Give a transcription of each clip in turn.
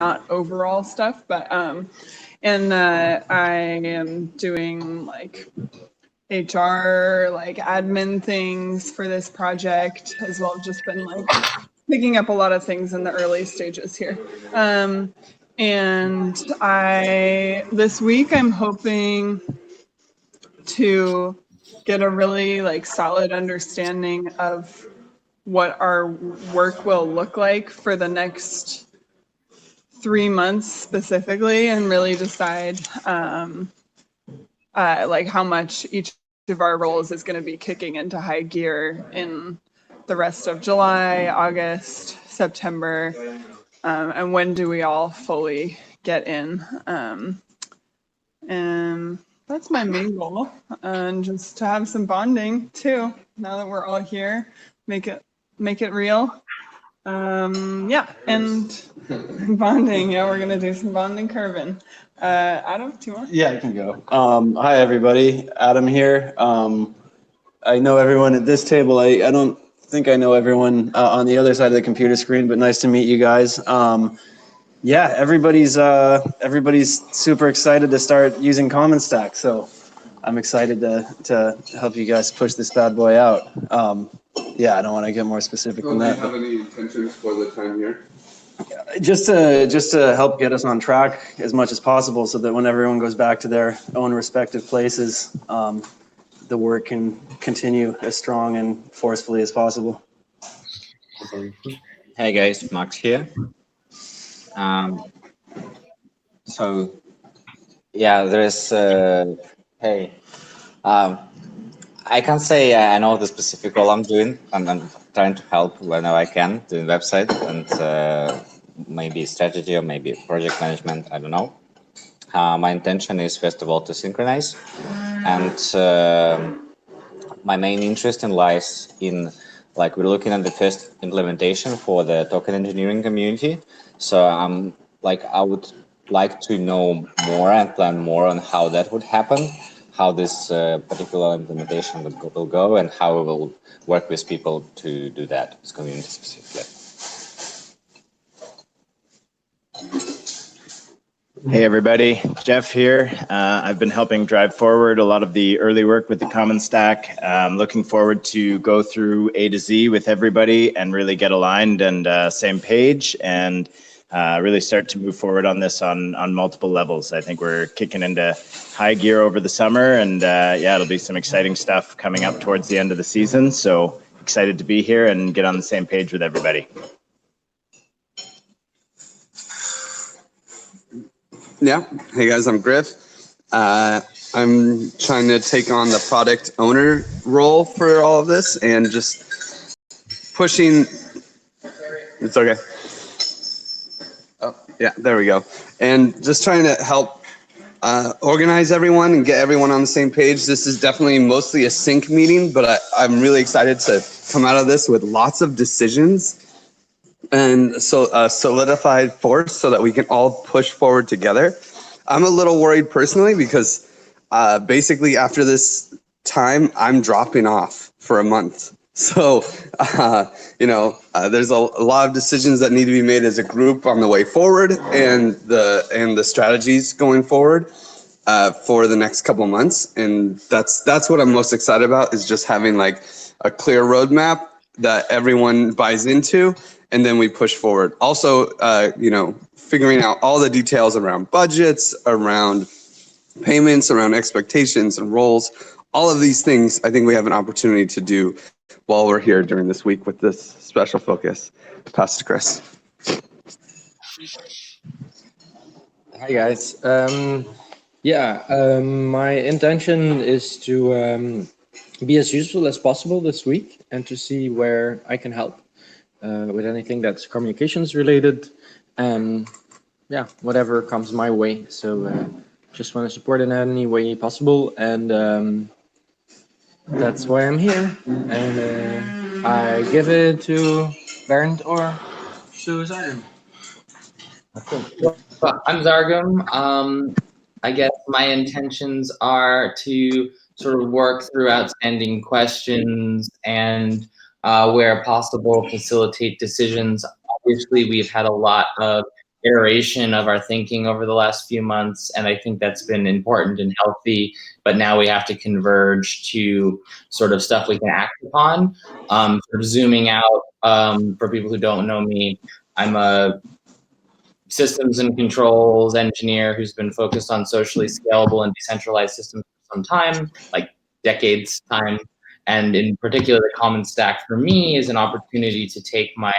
overall stuff, but and I am doing like HR, like admin things for this project, as well. I've just been like picking up a lot of things in the early stages here. And this week I'm hoping to get a really like solid understanding of what our work will look like for the next 3 months specifically, and really decide like how much each of our roles is going to be kicking into high gear in the rest of July, August, September, and when do we all fully get in. And that's my main goal, and just to have some bonding too. Now that we're all here, make it real. Yeah, and bonding. Yeah, we're gonna do some bonding curving. Adam, do you want? Yeah, I can go. Hi, everybody. Adam here. I know everyone at this table. I don't think I know everyone on the other side of the computer screen, but nice to meet you guys. Yeah, everybody's super excited to start using Common Stack, so I'm excited to help you guys push this bad boy out. Yeah, I don't want to get more specific than that. Do you have any intentions for the time here? Just to help get us on track as much as possible, so that when everyone goes back to their own respective places, the work can continue as strong and forcefully as possible. Hey guys, Max here. So yeah, there's hey, I can't say I know the specific role I'm doing. I'm trying to help whenever I can, doing website and maybe strategy or maybe project management. I don't know. My intention is first of all to synchronize, and my main interest lies in, like, we're looking at the first implementation for the token engineering community. So I would like to know more and plan more on how that would happen, how this particular implementation will go, and how we will work with people to do that. It's community specifically. Hey everybody, Jeff here. I've been helping drive forward a lot of the early work with the Common Stack. Looking forward to go through A to Z with everybody and really get aligned and same page, and really start to move forward on this on multiple levels. I think we're kicking into high gear over the summer, and yeah, it'll be some exciting stuff coming up towards the end of the season. So excited to be here and get on the same page with everybody. Yeah. Hey guys, I'm Griff. I'm trying to take on the product owner role for all of this and just pushing. It's okay. Oh, yeah, there we go. And just trying to help organize everyone and get everyone on the same page. This is definitely mostly a sync meeting, but I'm really excited to come out of this with lots of decisions and so a solidified force so that we can all push forward together. I'm a little worried personally because basically after this time, I'm dropping off for a month. So, there's a lot of decisions that need to be made as a group on the way forward, and the strategies going forward for the next couple months. And that's what I'm most excited about, is just having like a clear roadmap that everyone buys into, and then we push forward. Also, figuring out all the details around budgets, around payments, around expectations and roles. All of these things, I think we have an opportunity to do while we're here during this week with this special focus. Pass to Chris. Hi guys. My intention is to be as useful as possible this week and to see where I can help with anything that's communications related, and yeah, whatever comes my way. So just want to support in any way possible, and that's why I'm here. And I give it to Bernd or to Zargum. I'm Zargum. I guess my intentions are to sort of work through outstanding questions and where possible facilitate decisions. Obviously, we've had a lot of iteration of our thinking over the last few months, and I think that's been important and healthy. But now we have to converge to sort of stuff we can act upon. Sort of zooming out, for people who don't know me, I'm a systems and controls engineer who's been focused on socially scalable and decentralized systems for some time, like decades time. And in particular, the Common Stack for me is an opportunity to take my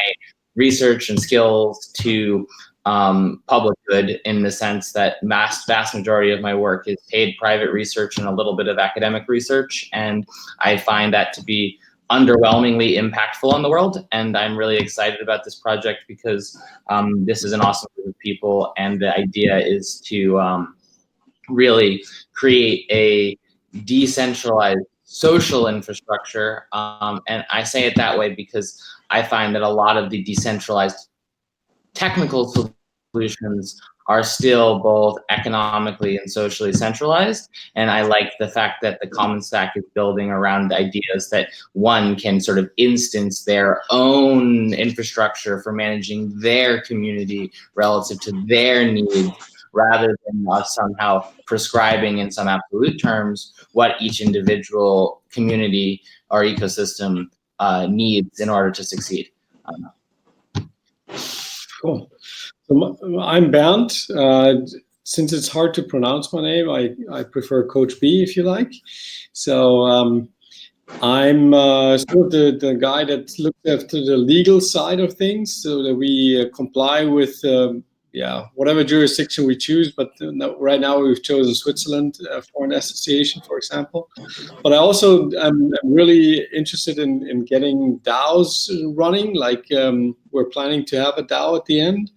research and skills to public good, in the sense that vast majority of my work is paid private research and a little bit of academic research. And I find that to be underwhelmingly impactful in the world. And I'm really excited about this project because this is an awesome group of people. And the idea is to really create a decentralized social infrastructure. And I say it that way because I find that a lot of the decentralized technical solutions are still both economically and socially centralized. And I like the fact that the Common Stack is building around ideas that one can sort of instance their own infrastructure for managing their community relative to their needs, rather than us somehow prescribing in some absolute terms what each individual community or ecosystem needs in order to succeed. Cool. So I'm Bernd. Since it's hard to pronounce my name, I prefer Coach B, if you like. So I'm sort of the guy that looks after the legal side of things, so that we comply with whatever jurisdiction we choose. But right now we've chosen Switzerland for an association, for example. But I also am really interested in getting DAOs running. Like we're planning to have a DAO at the end,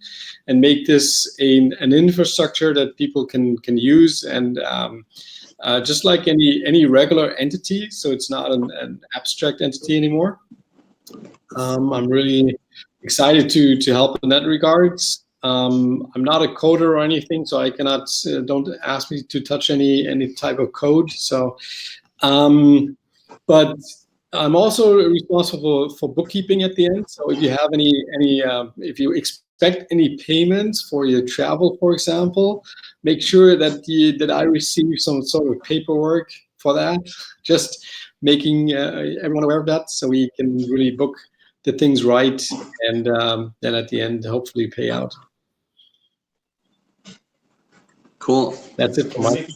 and make this an infrastructure that people can use, and just like any regular entity. So it's not an abstract entity anymore. I'm really excited to help in that regards. I'm not a coder or anything, so I cannot, don't ask me to touch any type of code. So, but I'm also responsible for bookkeeping at the end. So if you have if you expect any payments for your travel, for example, make sure that I receive some sort of paperwork for that. Just making everyone aware of that, so we can really book the things right, and then at the end, hopefully pay out. Cool. That's it for my.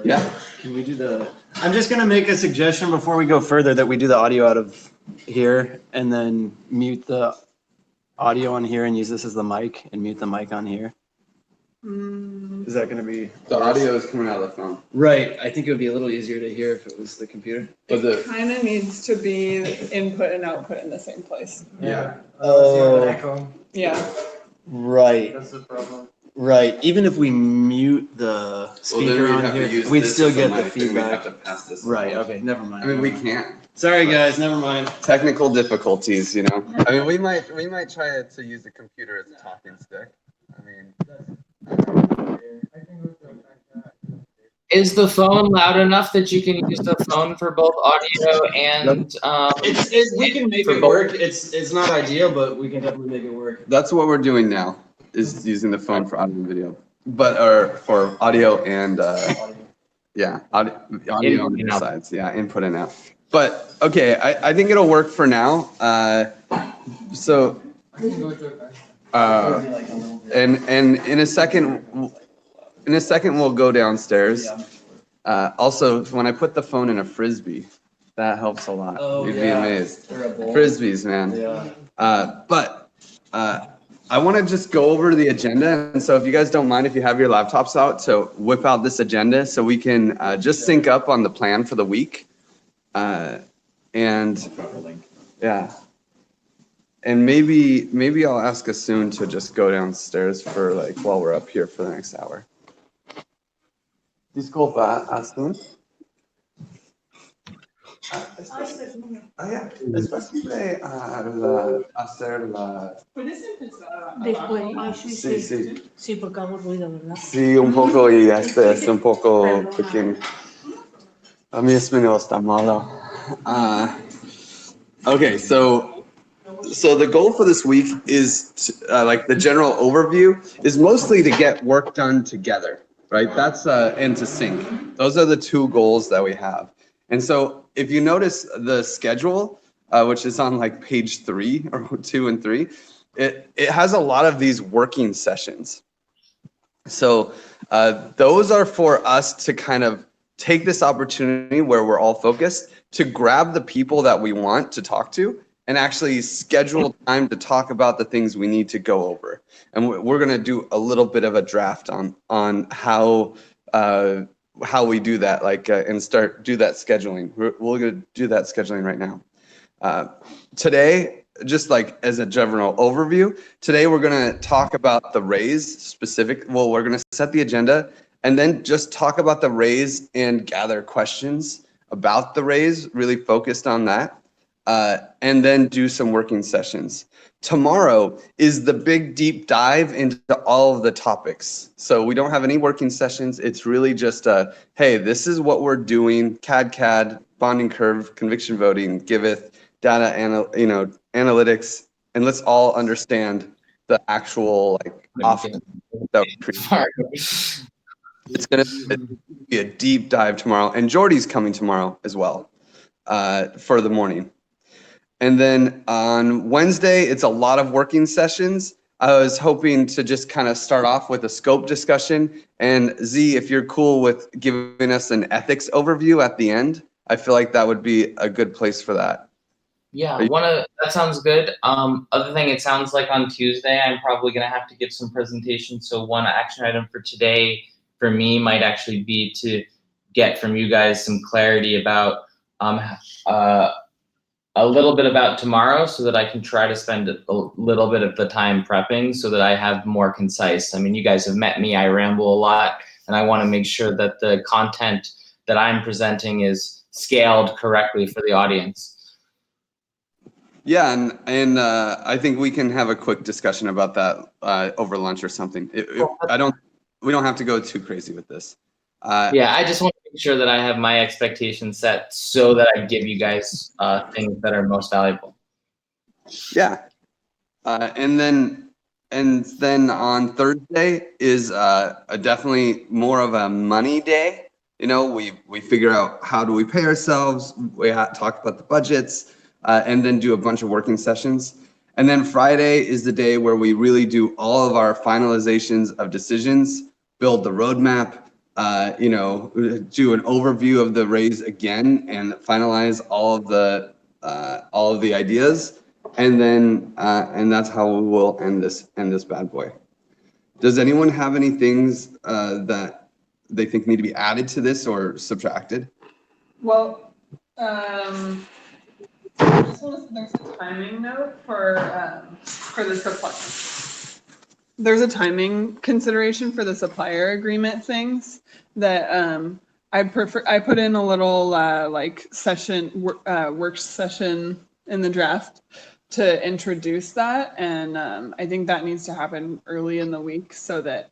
Yeah. Can we do the? I'm just gonna make a suggestion before we go further that we do the audio out of here and then mute the audio on here and use this as the mic and mute the mic on here. Is that gonna be? The audio is coming out of the phone. Right. I think it would be a little easier to hear if it was the computer. It kind of needs to be input and output in the same place. Yeah. Oh. Yeah. Right. That's the problem. Right. Even if we mute the speaker on here, we'd still get the feedback. Right. Okay. Never mind. I mean, we can't. Sorry, guys. Never mind. Technical difficulties, you know. I mean, we might try to use the computer as a talking stick. I mean. Is the phone loud enough that you can use the phone for both audio and? We can make it work. It's not ideal, but we can definitely make it work. That's what we're doing now, is using the phone for audio and video, or for audio and audio on both sides. Yeah, input and out. But okay, I think it'll work for now. And in a second we'll go downstairs. Also, when I put the phone in a frisbee, that helps a lot. You'd be amazed. Frisbees, man. Yeah. But I want to just go over the agenda, and so if you guys don't mind, if you have your laptops out, so whip out this agenda so we can just sync up on the plan for the week. And yeah. And maybe I'll ask Asun to just go downstairs for while we're up here for the next hour. Disculpa, Asun. ¿Es posible hacer la... Después. Sí. Sí, porque hago ruido, ¿verdad? Sí, un poco, y es un poco pequeño. A mí es menos está malo. Okay, so So the goal for this week is like the general overview is mostly to get work done together, right? That's and to sync. Those are the two goals that we have. And so if you notice the schedule, which is on like page 3 or 2 and 3, it has a lot of these working sessions. So those are for us to kind of take this opportunity where we're all focused to grab the people that we want to talk to and actually schedule time to talk about the things we need to go over. And we're going to do a little bit of a draft on how we do that, like and do that scheduling. We're going to do that scheduling right now. Today, just like as a general overview, today we're going to talk about the raise specific. Well, we're going to set the agenda and then just talk about the raise and gather questions about the raise, really focused on that, and then do some working sessions. Tomorrow is the big deep dive into all of the topics. So we don't have any working sessions. It's really just hey, this is what we're doing: CAD, bonding curve, conviction voting, Giveth, data, analytics, and let's all understand the actual like often that we create. It's going to be a deep dive tomorrow, and Jordy's coming tomorrow as well for the morning. And then on Wednesday, it's a lot of working sessions. I was hoping to just kind of start off with a scope discussion. And Z, if you're cool with giving us an ethics overview at the end, I feel like that would be a good place for that. Yeah, that sounds good. Other thing, it sounds like on Tuesday, I'm probably going to have to give some presentations. So one action item for today for me might actually be to get from you guys some clarity about a little bit about tomorrow so that I can try to spend a little bit of the time prepping so that I have more concise. I mean, you guys have met me, I ramble a lot, and I want to make sure that the content that I'm presenting is scaled correctly for the audience. Yeah, and I think we can have a quick discussion about that over lunch or something. We don't have to go too crazy with this. Yeah, I just want to make sure that I have my expectations set so that I give you guys things that are most valuable. Yeah, and then on Thursday is definitely more of a money day. You know, we figure out how do we pay ourselves. We talk about the budgets. And then do a bunch of working sessions. And then Friday is the day where we really do all of our finalizations of decisions, build the roadmap, do an overview of the raise again, and finalize all of the ideas. And then and that's how we will end this bad boy. Does anyone have any things that they think need to be added to this or subtracted? Well, I just want to say there's a timing note for the supplier. There's a timing consideration for the supplier agreement things that I put in a little like work session in the draft to introduce that, and I think that needs to happen early in the week so that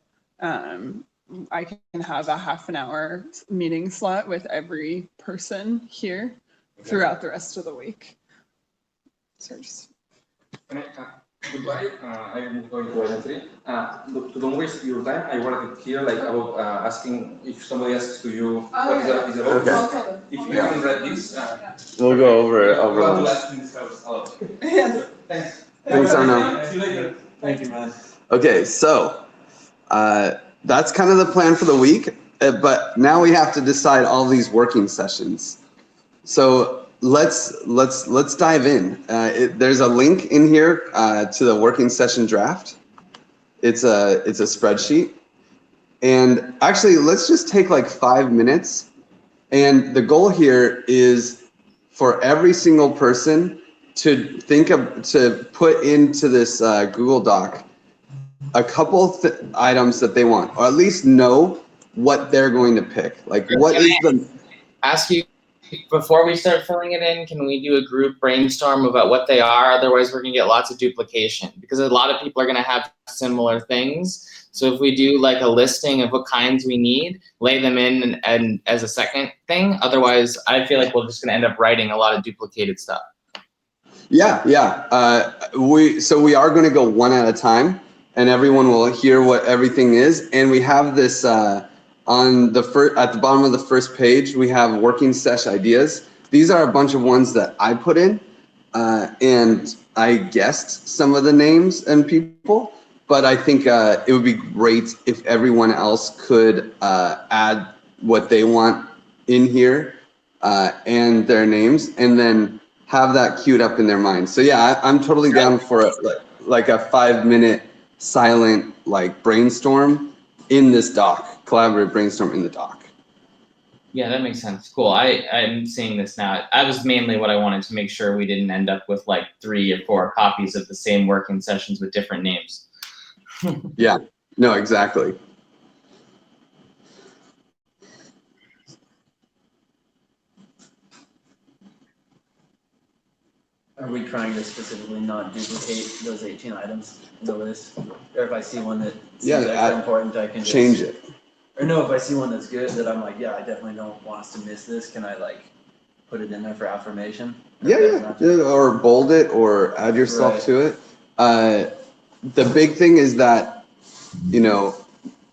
I can have a half an hour meeting slot with every person here throughout the rest of the week. So just... Goodbye. I'm going to answer. To don't waste your time, I wanted to hear like about asking if somebody asks to you what is about. Okay. If you haven't read this, we'll go over it. Yes. Thanks. Thanks, Arno. See you later. Thank you, man. Okay, so that's kind of the plan for the week, but now we have to decide all these working sessions. So let's dive in. There's a link in here to the working session draft. It's a spreadsheet, and actually let's just take like 5 minutes. And the goal here is for every single person to to put into this Google Doc a couple items that they want, or at least know what they're going to pick. Like, what is the... Ask you, before we start filling it in, can we do a group brainstorm about what they are? Otherwise, we're going to get lots of duplication because a lot of people are going to have similar things. So if we do like a listing of what kinds we need, lay them in and as a second thing. Otherwise, I feel like we're just going to end up writing a lot of duplicated stuff. Yeah. We are going to go one at a time, and everyone will hear what everything is. And we have this on the at the bottom of the first page. We have working sesh ideas. These are a bunch of ones that I put in, and I guessed some of the names and people. But I think it would be great if everyone else could add what they want in here and their names, and then have that queued up in their mind. So yeah, I'm totally down for like a 5-minute silent like brainstorm in this doc, collaborative brainstorm in the doc. Yeah, that makes sense. Cool. I'm seeing this now. I was mainly what I wanted to make sure we didn't end up with like 3 or 4 copies of the same working sessions with different names. Yeah, no, exactly. Are we trying to specifically not duplicate those 18 items in the list? Or if I see one that seems extra important, I can just change it. Or no, if I see one that's good that I'm like, yeah, I definitely don't want us to miss this, can I like put it in there for affirmation? Yeah, or bold it or add yourself to it. The big thing is that, you know,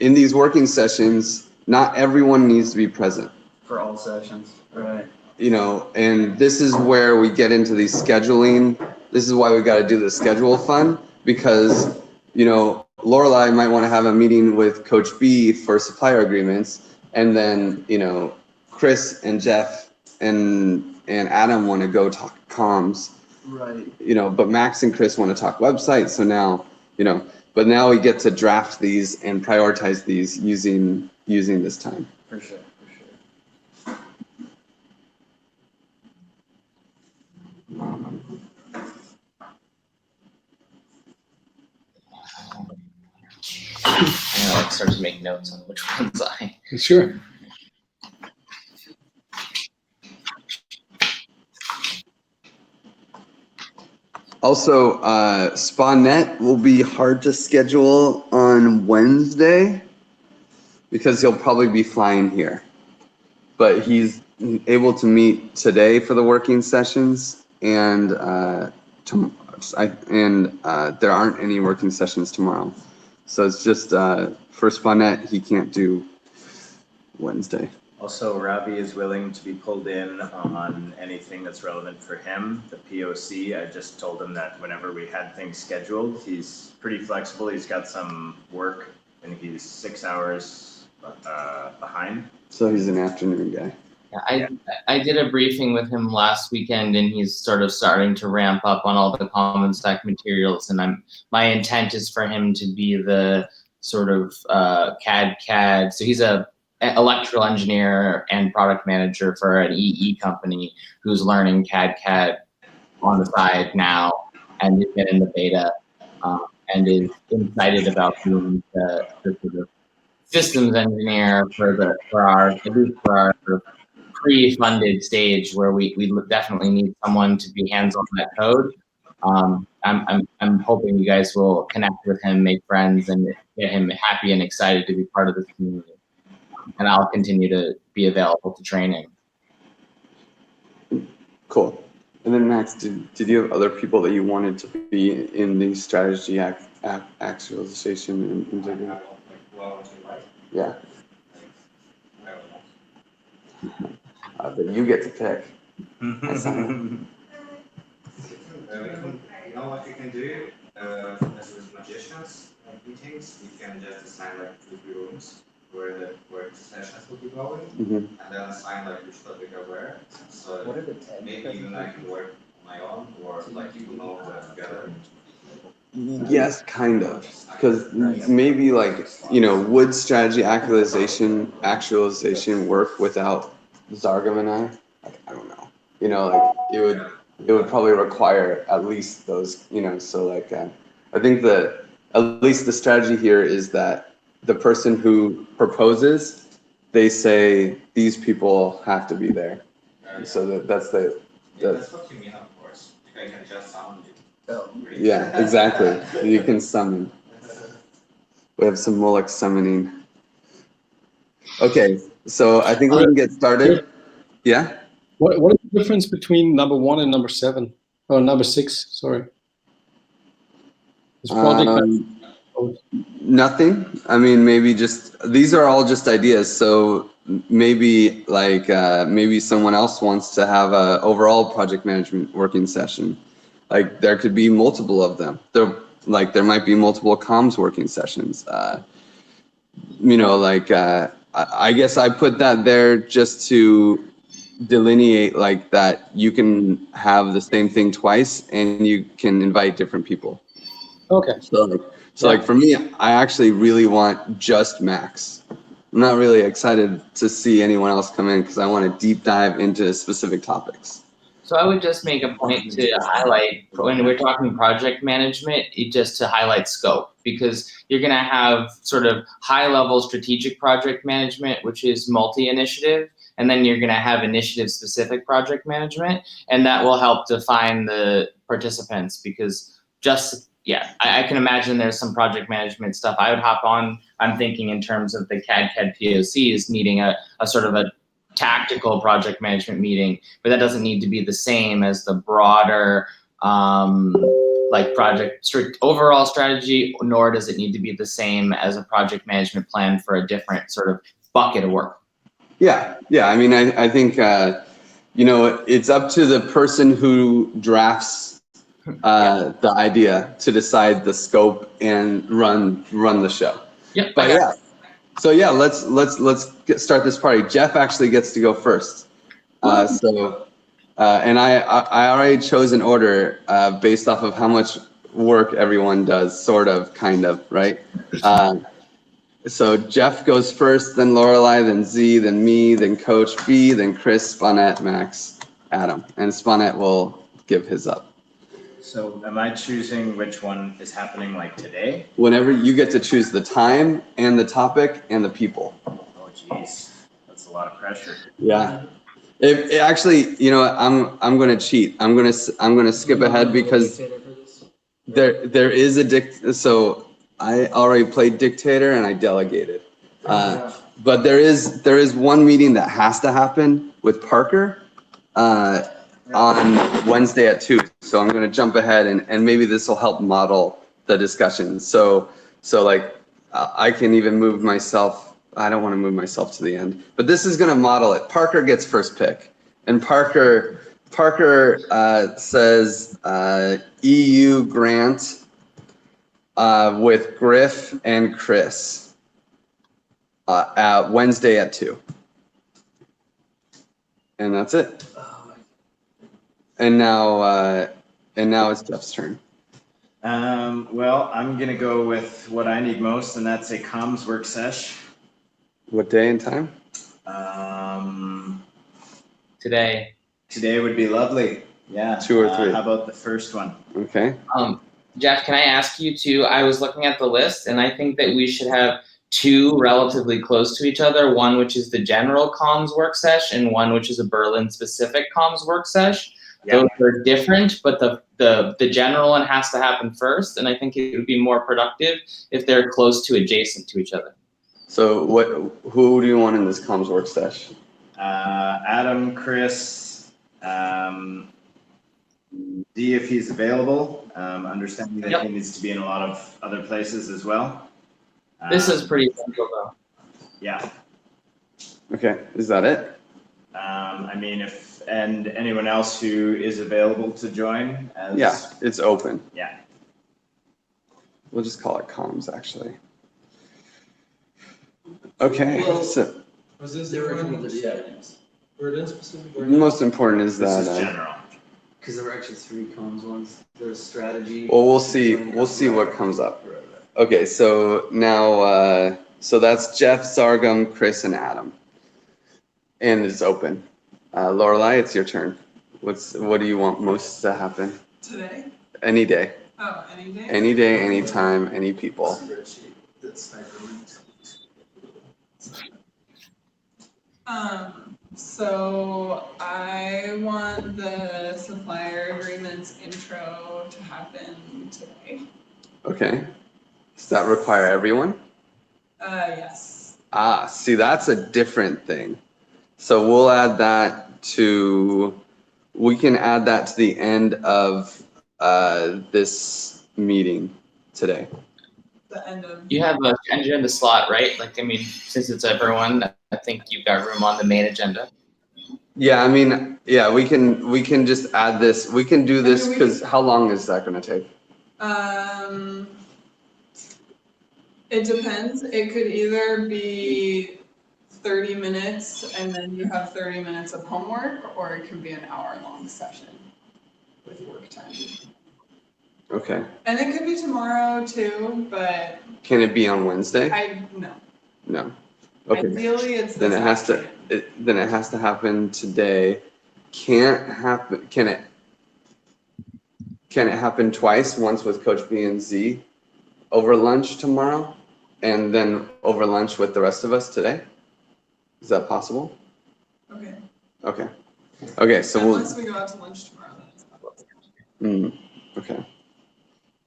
in these working sessions, not everyone needs to be present. For all sessions, right. You know, and this is where we get into these scheduling. This is why we got to do the schedule fun, because, you know, Lorelei might want to have a meeting with Coach B for supplier agreements, and then, you know, Chris and Jeff and Adam want to go talk comms. Right. You know, but Max and Chris want to talk websites. So now, you know, but now we get to draft these and prioritize these using this time. For sure. I like start to make notes on which ones I. Sure. Also, SpaNet will be hard to schedule on Wednesday because he'll probably be flying here. But he's able to meet today for the working sessions, and there aren't any working sessions tomorrow. So it's just for SpaNet, he can't do Wednesday. Also, Ravi is willing to be pulled in on anything that's relevant for him. The POC, I just told him that whenever we had things scheduled, he's pretty flexible. He's got some work and he's 6 hours behind. So he's an afternoon guy. Yeah, I did a briefing with him last weekend, and he's sort of starting to ramp up on all the Common Stack materials. And my intent is for him to be the sort of CAD. So he's a electrical engineer and product manager for an EE company who's learning CAD on the side now, and has been in the beta and is excited about being the sort of systems engineer for our pre-funded stage where we definitely need someone to be hands on that code. I'm hoping you guys will connect with him, make friends, and get him happy and excited to be part of this community. And I'll continue to be available to training. Cool. And then Max, did you have other people that you wanted to be in the strategy actualization and interview? Yeah. But you get to pick. You know what you can do? As with magicians meetings, you can just assign like 2 rooms where the sessions will be going, and then assign like which topic are where. So What are the maybe even I can work on my own, or like you know together. Yes, kind of. Because maybe like, you know, would strategy actualization work without Zargam and I? Like, I don't know. You know, like it would probably require at least those, you know, so like I think that at least the strategy here is that the person who proposes, they say these people have to be there. So that's what you mean, of course. I can just summon you. Yeah, exactly. You can summon. We have some Moloch summoning. Okay, so I think we can get started. Yeah? What is the difference between number 1 and number 7? Oh, number 6. Sorry. It's project. Nothing. I mean, maybe just these are all just ideas. So maybe like maybe someone else wants to have a overall project management working session. Like there could be multiple of them. There might be multiple comms working sessions. You know, like I guess I put that there just to delineate like that you can have the same thing twice and you can invite different people. Okay. So like for me, I actually really want just Max. I'm not really excited to see anyone else come in because I want to deep dive into specific topics. So I would just make a point to highlight, when we're talking project management, just to highlight scope, because you're going to have sort of high-level strategic project management, which is multi-initiative, and then you're going to have initiative-specific project management, and that will help define the participants, because I can imagine there's some project management stuff I would hop on. I'm thinking in terms of the CAD POCs needing a sort of a tactical project management meeting, but that doesn't need to be the same as the broader like overall strategy, nor does it need to be the same as a project management plan for a different sort of bucket of work. Yeah. I mean, I think you know, it's up to the person who drafts the idea to decide the scope and run the show. Yep. But yeah. So yeah, let's start this party. Jeff actually gets to go first. And I already chose an order based off of how much work everyone does, sort of, kind of, right? So Jeff goes first, then Lorelei, then Z, then me, then Coach B, then Chris, Sponette, Max, Adam, and Sponette will give his up. So am I choosing which one is happening like today? Whenever you get to choose the time and the topic and the people. Oh geez, that's a lot of pressure. Yeah. It actually, you know, I'm going to cheat. I'm going to skip ahead because there is a so I already played dictator and I delegated. But there is one meeting that has to happen with Parker on Wednesday at 2. So I'm going to jump ahead and maybe this will help model the discussion. So like I can even move myself. I don't want to move myself to the end, but this is going to model it. Parker gets first pick, and Parker says EU grant with Griff and Chris at Wednesday at 2, and that's it. And now it's Jeff's turn. Well, I'm gonna go with what I need most, and that's a comms work sesh. What day and time? Today. Today would be lovely. Yeah. 2 or 3. How about the first one? Okay. Jeff, can I ask you to, I was looking at the list and I think that we should have 2 relatively close to each other, one which is the general comms work sesh and one which is a Berlin specific comms work sesh. Yeah. Those are different, but the general one has to happen first, and I think it would be more productive if they're close to adjacent to each other. So who do you want in this comms work sesh? Adam, Chris, D if he's available, understanding that he needs to be in a lot of other places as well. This is pretty simple though. Yeah. Okay, is that it? I mean, and anyone else who is available to join as... Yeah, it's open. Yeah. We'll just call it comms actually. Okay, so was this Berlin specific? The most important is that. This is general. Because there were actually 3 comms ones. There's strategy. Well, we'll see what comes up. Okay, so now, so that's Jeff, Sargam, Chris, and Adam. And it's open. Lorelei, it's your turn. What do you want most to happen? Today? Any day. Oh, any day? Any day, any time, any people. So I want the supplier agreements intro to happen today. Okay. Does that require everyone? Yes. See, that's a different thing. So we'll add that to we can add that to the end of this meeting today. The end of. You have an agenda slot, right? Like, I mean, since it's everyone, I think you've got room on the main agenda. Yeah, I mean, yeah, we can just add this. We can do this because how long is that going to take? It depends. It could either be 30 minutes and then you have 30 minutes of homework, or it could be an hour-long session with work time. Okay. And it could be tomorrow too, but. Can it be on Wednesday? No. No. Okay. Ideally, it's then this it has afternoon. then it has to happen today. Can't happen. Can it happen twice? Once with Coach B and Z over lunch tomorrow, and then over lunch with the rest of us today. Is that possible? Okay. Okay. Okay. So unless we go out to lunch tomorrow, then it's not possible. Okay.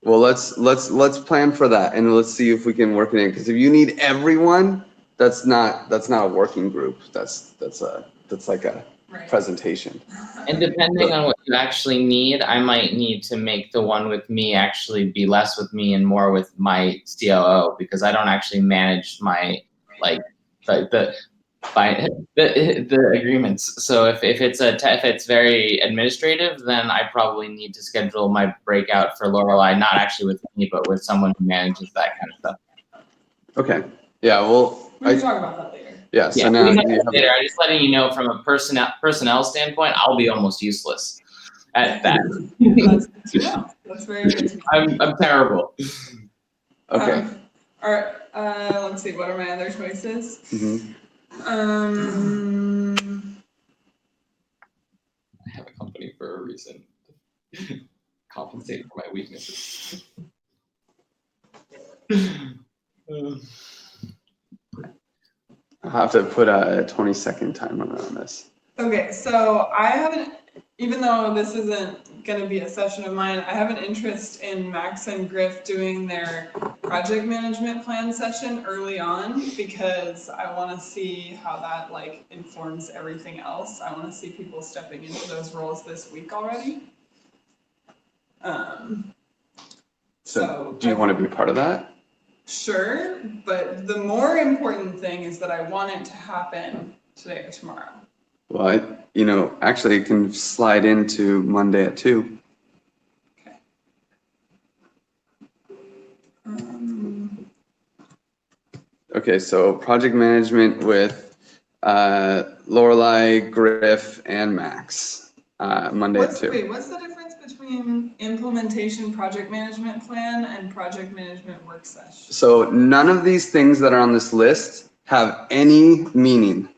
Well, let's plan for that, and let's see if we can work it in. Because if you need everyone, that's not a working group. That's like a presentation. And depending on what you actually need, I might need to make the one with me actually be less with me and more with my COO, because I don't actually manage my the agreements. So if it's very administrative, then I probably need to schedule my breakout for Lorelei, not actually with me, but with someone who manages that kind of stuff. Okay. Yeah. Well, we can talk about that later. Yeah. So yeah, now later. I'm just letting you know from a personnel standpoint, I'll be almost useless at that. That's very good to know. I'm terrible. Okay. All right. Let's see. What are my other choices? I have a company for a reason. Compensate for my weaknesses. I'll have to put a 20-second timer on this. Okay, so I haven't, even though this isn't going to be a session of mine, I have an interest in Max and Griff doing their project management plan session early on, because I want to see how that informs everything else. I want to see people stepping into those roles this week already. So do you want to be part of that? Sure, but the more important thing is that I want it to happen today or tomorrow. Well, actually it can slide into Monday at 2. Okay. Okay, so project management with Lorelei, Griff, and Max, Monday at 2. Wait, what's the difference between implementation project management plan and project management work session? So none of these things that are on this list have any meaning.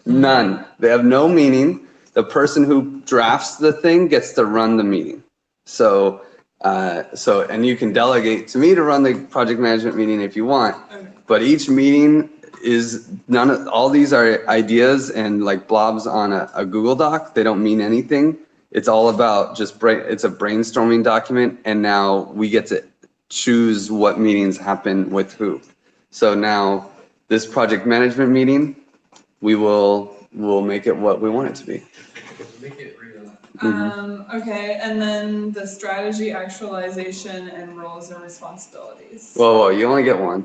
None. They have no meaning. The person who drafts the thing gets to run the meeting. So and you can delegate to me to run the project management meeting if you want. Okay. But each meeting is all these are ideas and blobs on a Google Doc. They don't mean anything. It's all about it's a brainstorming document, and now we get to choose what meetings happen with who. So now this project management meeting, we'll make it what we want it to be. Make it real. Okay, and then the strategy actualization and roles and responsibilities. Whoa, you only get one.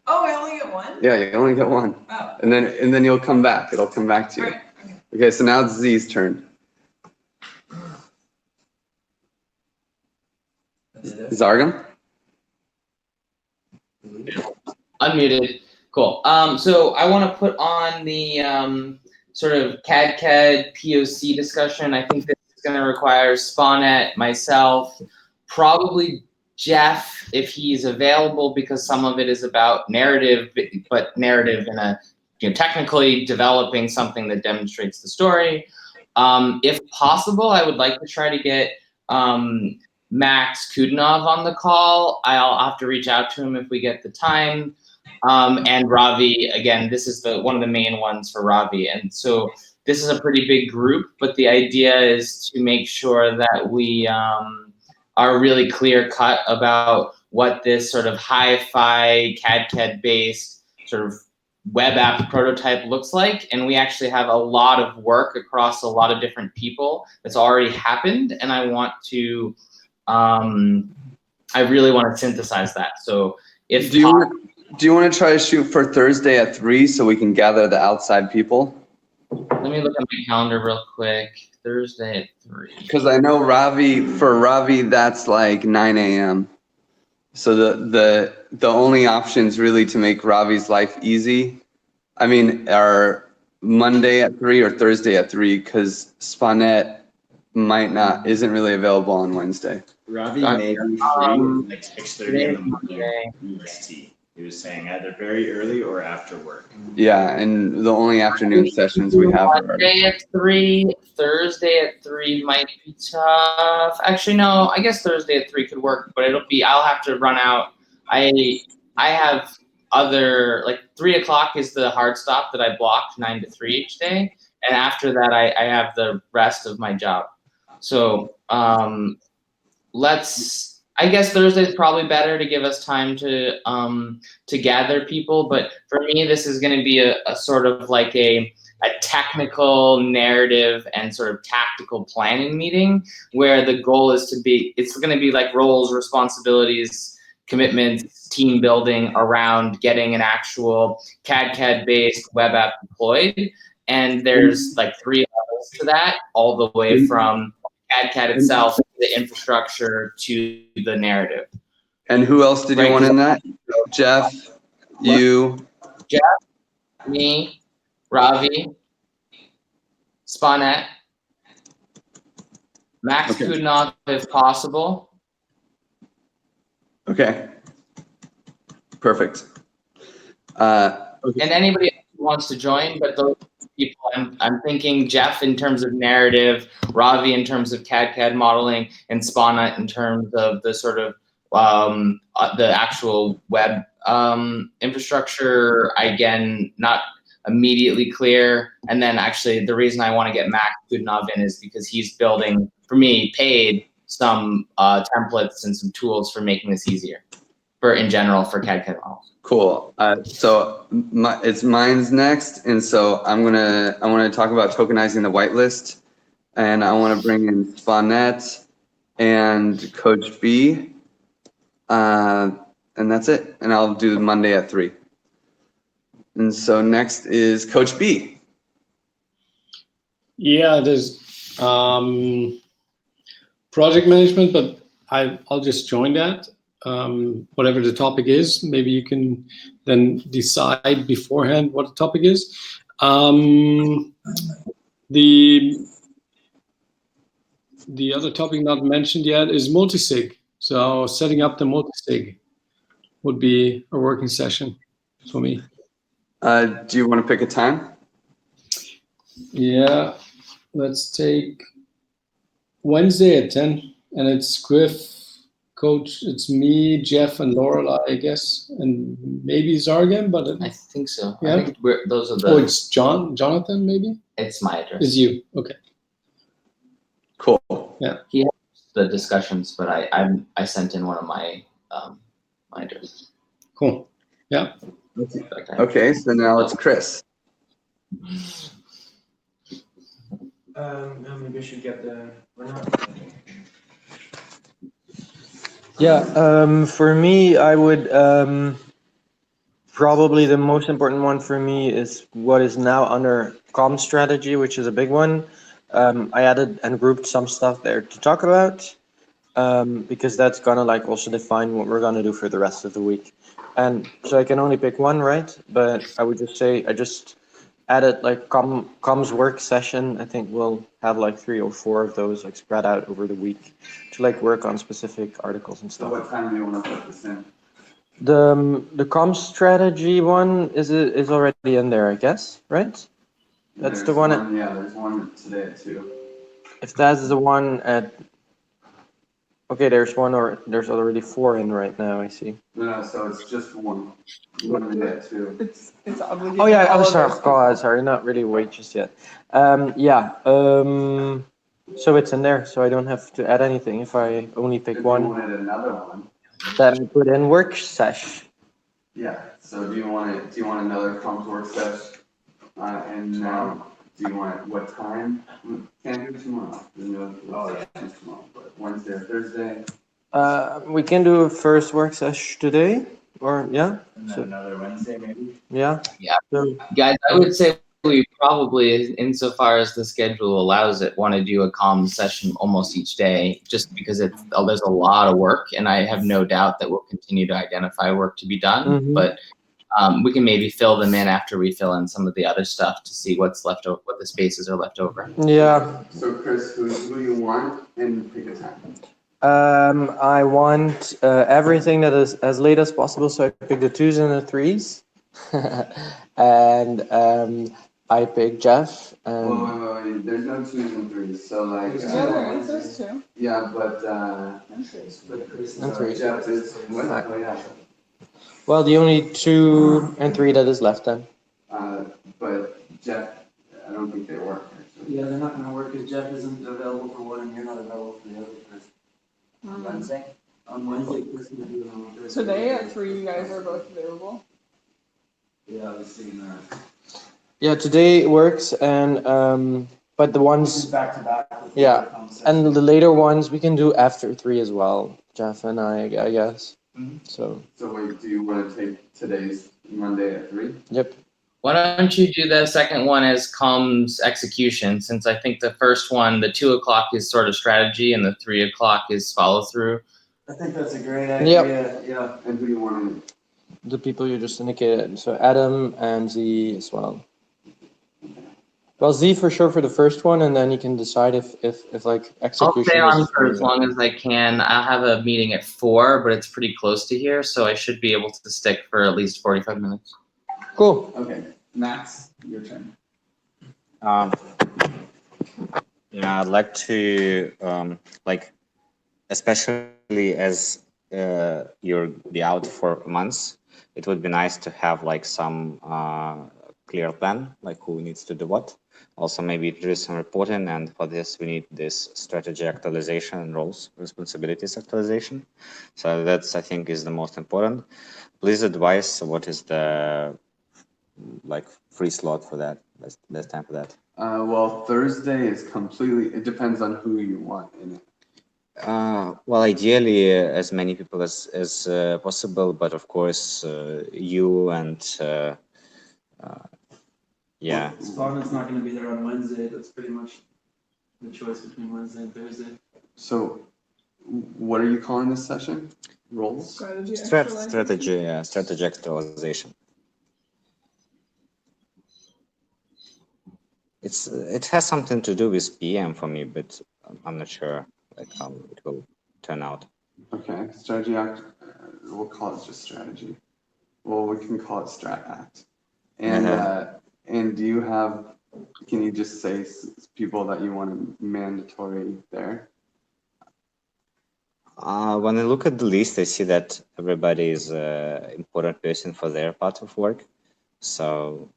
Oh, I only get one? Yeah, you only get one. Oh. And then you'll come back. It'll come back to you. All right, okay. Okay, so now it's Z's turn. Zargam? Unmuted. Cool. So I want to put on the sort of CAD POC discussion. I think this is going to require Spawnette, myself, probably Jeff, if he's available, because some of it is about narrative, but narrative in a technically developing something that demonstrates the story. If possible, I would like to try to get Max Kudanov on the call. I'll have to reach out to him if we get the time. And Ravi, again, this is one of the main ones for Ravi. And so this is a pretty big group, but the idea is to make sure that we are really clear cut about what this sort of hi-fi CAD-CAD based sort of web app prototype looks like. And we actually have a lot of work across a lot of different people that's already happened. And I want to, I really want to synthesize that. So if do you want to try to shoot for Thursday at 3 so we can gather the outside people? let me look at my calendar real quick. Thursday at 3. Because I know for Ravi, that's like 9 a.m. So the only options really to make Ravi's life easy, I mean, are Monday at 3 or Thursday at 3, because Spawnette isn't really available on Wednesday. Ravi may be free like 6:30 in the morning EST. He was saying either very early or after work. Yeah, and the only afternoon sessions we have are Monday at 3, Thursday at 3 might be tough. Actually, no, I guess Thursday at 3 could work, but I'll have to run out. I have other, like 3 o'clock is the hard stop that I blocked 9 to 3 each day. And after that, I have the rest of my job. So I guess Thursday is probably better to give us time to gather people. But for me, this is going to be a sort of like a technical narrative and sort of tactical planning meeting where the goal is it's going to be like roles, responsibilities, commitments, team building around getting an actual CAD based web app deployed. And there's like 3 levels to that, all the way from CAD itself, the infrastructure to the narrative. And who else did you want in that? Jeff, you. Jeff, me, Ravi, Spawnette, Max Kudnov if possible. Okay. Perfect. And anybody else who wants to join, but those people, I'm thinking Jeff in terms of narrative, Ravi in terms of CAD modeling, and Spawnette in terms of the sort of the actual web infrastructure. Again, not immediately clear. And then actually the reason I want to get Max Kudnov in is because he's building, for me, paid some templates and some tools for making this easier in general for CAD models. Cool. So it's mine's next, and so I want to talk about tokenizing the whitelist, and I want to bring in Spawnette and Coach B, and that's it. And I'll do Monday at 3. And so next is Coach B. Yeah, there's project management, but I'll just join that. Whatever the topic is, maybe you can then decide beforehand what the topic is. The other topic not mentioned yet is multisig. So setting up the multisig would be a working session for me. Do you want to pick a time? Yeah, let's take Wednesday at 10, and it's Griff, Coach, it's me, Jeff, and Laurel, I guess, and maybe Zargan, but I think so. Yeah. I think those are the. Oh, it's Jonathan, maybe? It's my address. It's you. Okay. Cool. Yeah. He has the discussions, but I sent in one of my my addresses. Cool. Yeah. Okay, so now it's Chris. Maybe I should get the. Yeah, for me, I would probably the most important one for me is what is now under comm strategy, which is a big one. I added and grouped some stuff there to talk about because that's gonna like also define what we're gonna do for the rest of the week. And so I can only pick one, right? But I would just say I just added like comms work session. I think we'll have like 3 or 4 of those like spread out over the week to like work on specific articles and stuff. So what time do you want to put this in? The comms strategy one is already in there, I guess, right? That's the one. Yeah, there's one today at 2. If that's the one at. Okay, there's one, or there's already 4 in right now. I see. No, so it's just one. One today at 2. It's obligated. Oh yeah, all I'm of sorry. those Sorry, not really wait just yet. Yeah. So it's in there, so I don't have to add anything if I only pick If one. you wanted another one. Then put in work sesh. Yeah. So do you want another comms work session? And do you want what time? Can't do tomorrow. Tomorrow, but Wednesday or Thursday. We can do a first work session today, or yeah. And then another Wednesday maybe? Yeah. Yeah. So, Guys, I would say we probably, insofar as the schedule allows it, want to do a comm session almost each day, just because there's a lot of work, and I have no doubt that we'll continue to identify work to be done. Mhm. But we can maybe fill them in after we fill in some of the other stuff to see what's left over, what the spaces are left over. yeah. So Chris, who do you want, and pick a time? I want everything that is as late as possible, so I pick the 2s and the 3s. And I pick Jeff. Wait. There's no 2s and 3s, so like. Yeah, there is, there's 2. Yeah, but And 3s. Jeff is what? Right. Oh, yeah. Well, the only 2 and 3 that is left then. But Jeff, I don't think they work. Actually. Yeah, they're not gonna work because Jeff isn't available for one and you're not available for the other. On Wednesday? On Wednesday, Chris can do it on Thursday. Today at 3, you guys are both available. Yeah, I was seeing that. Yeah, today works, and but the ones Back to back. with Yeah, the conversation. and the later ones we can do after 3 as well, Jeff and I guess. So So wait, do you want to take today's Monday at 3? yep. Why don't you do the second one as comms execution, since I think the first one, the 2 o'clock is sort of strategy and the 3 o'clock is follow through. I think that's a great idea. Yeah. And who do you want to? The people you just indicated. So Adam and Z as well. Well, Z for sure for the first one, and then you can decide if like I'll execution. stay on is- for as long as I can. I'll have a meeting at 4, but it's pretty close to here, so I should be able to stick for at least 45 minutes. Cool. Okay, Max, your turn. I'd like to especially as you'll be out for months, it would be nice to have like some clear plan, like who needs to do what. Also, maybe do some reporting, and for this we need this strategy actualization and roles responsibilities actualization. So that's, I think, is the most important. Please advise what is the free slot for that, best time for that. Well, Thursday is completely, it depends on who you want in it. Well, ideally, as many people as possible, but of course, you and yeah. Spawn's not gonna be there on Wednesday. That's pretty much the choice between Wednesday and Thursday. So, what are you calling this session? Roles? Strategy. Strategy actualization. It has something to do with PM for me, but I'm not sure how it will turn out. Okay, strategy act, we'll call it just strategy. Well, we can call it strat act. And and do you have, can you just say people that you want mandatory there? When I look at the list, I see that everybody is an important person for their part of work. So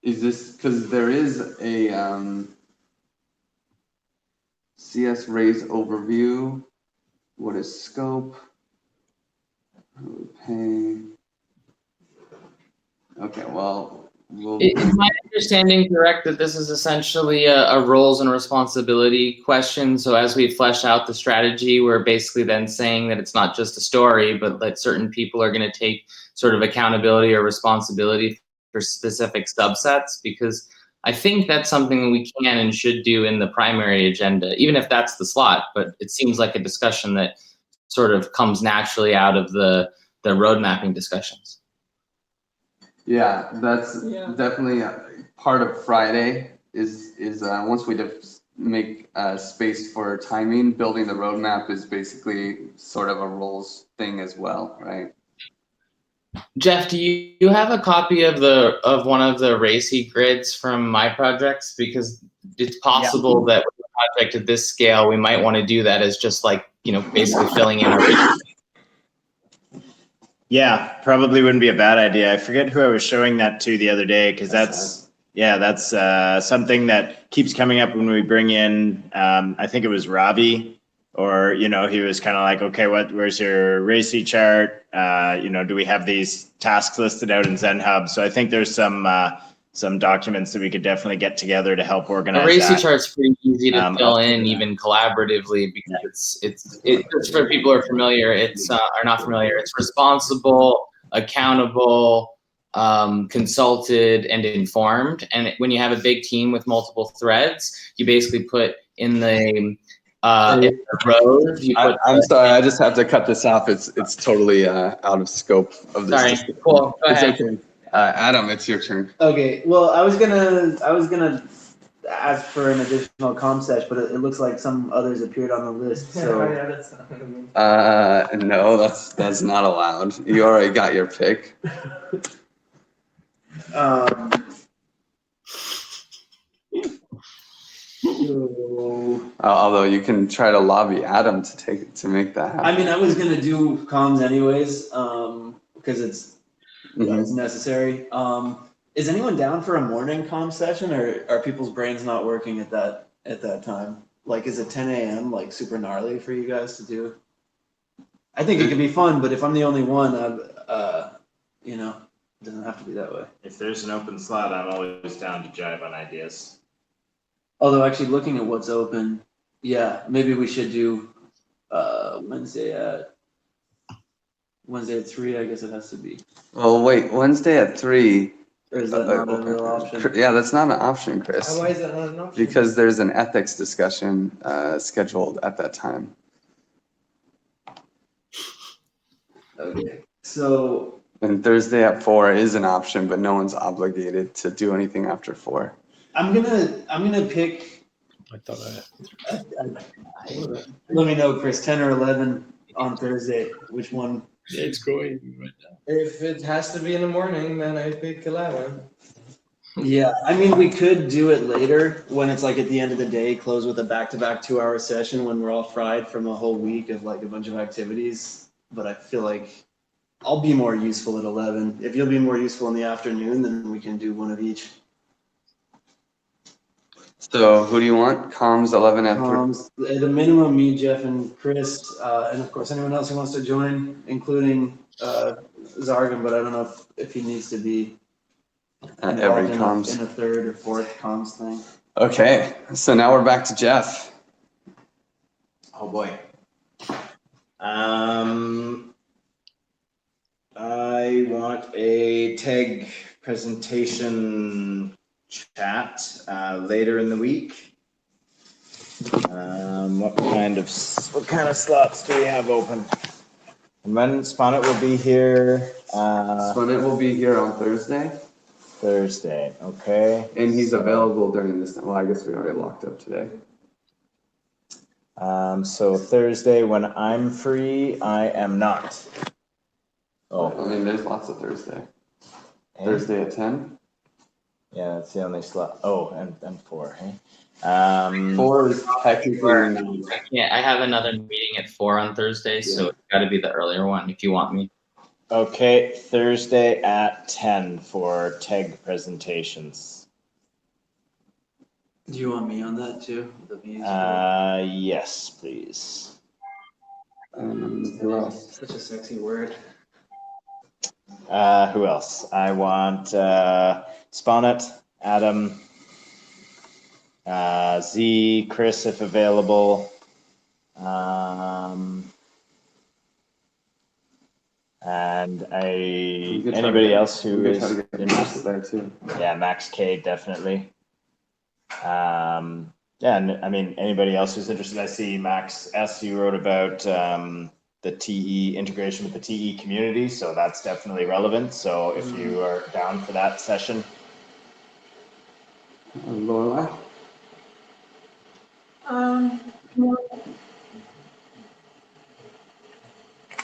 is this, because there is a CS raise overview. What is scope? Pay. Okay, well, Is my understanding correct that this is essentially a roles and responsibility question? So as we flesh out the strategy, we're basically then saying that it's not just a story, but that certain people are going to take sort of accountability or responsibility for specific subsets, because I think that's something we can and should do in the primary agenda, even if that's the slot. But it seems like a discussion that sort of comes naturally out of the road mapping discussions. yeah, that's definitely part of Friday is once we make space for timing, building the roadmap is basically sort of a roles thing as well, right? Jeff, do you have a copy of one of the RACI grids from my projects? Because it's possible that with a project at this scale, we might want to do that as just like, basically filling in our. Yeah, probably wouldn't be a bad idea. I forget who I was showing that to the other day, because that's something that keeps coming up when we bring in, I think it was Robbie or, you know, he was kind of like, okay, where's your RACI chart? You know, do we have these tasks listed out in Zen Hub? So I think there's some documents that we could definitely get together to help organize The RACI that. chart's pretty easy to fill in, that. even collaboratively, because it's for people who are familiar. It's are not familiar. It's responsible, accountable, consulted, and informed. And when you have a big team with multiple threads, you basically put in the rows. I'm sorry, I just have to cut this off. It's totally out of scope of this. Sorry. discussion. Cool. Go It's ahead. okay. Adam, it's your turn. Okay, well, I was gonna ask for an additional comm sesh, but it looks like some others appeared on the list, so. No, that's not allowed. You already got your pick. Although you can try to lobby Adam to make that happen. I mean, I was gonna do comms anyways, because it's necessary. Is anyone down for a morning comm session, or are people's brains not working at that time? Like, is it 10 a.m. like super gnarly for you guys to do? I think it could be fun, but if I'm the only one, you know, it doesn't have to be that way. If there's an open slot, I'm always down to jive on ideas. Although actually looking at what's open, yeah, maybe we should do Wednesday at 3, I guess it has to be. Well, wait, Wednesday at 3. Or is that not a real option? Yeah, that's not an option, Chris. Why is that not an option? Because there's an ethics discussion scheduled at that time. Okay, so. And Thursday at 4 is an option, but no one's obligated to do anything after 4. I'm gonna pick. I thought Let me know, Chris. 10 or 11 on Thursday. Which one? Yeah, it's going right now. If it has to be in the morning, then I pick 11. Yeah, I mean, we could do it later when it's like at the end of the day, close with a back-to-back 2-hour session when we're all fried from a whole week of like a bunch of activities. But I feel like I'll be more useful at 11. If you'll be more useful in the afternoon, then we can do one of each. So who do you want? Comms 11 at 3? At a minimum, me, Jeff, and Chris, and of course anyone else who wants to join, including Zargan, but I don't know if he needs to be At every involved comms. in a third or fourth comms thing. Okay, so now we're back to Jeff. Oh boy. I want a TEG presentation chat later in the week. What kind of slots do we have open? And when Sponit will be here? Sponit will be here on Thursday. Thursday, okay. And he's available during this time. Well, I guess we already locked up today. So Thursday when I'm free, I am not. Oh, I mean, there's lots of Thursday. Thursday at 10? Yeah, that's the only slot. Oh, and 4, hey? 4 is technically. Yeah, I have another meeting at 4 on Thursday, so it's got to be the earlier one if you want me. Okay, Thursday at 10 for TEG presentations. Do you want me on that too? Yes, please. Who else? Such a sexy word. Who else? I want Sponit, Adam, Z, Chris if available, and anybody else who is interested there too. Yeah, Max K definitely. Yeah, and I mean anybody else who's interested. I see Max S. You wrote about the TE integration with the TE community, so that's definitely relevant. So if you are down for that session. Laura? No,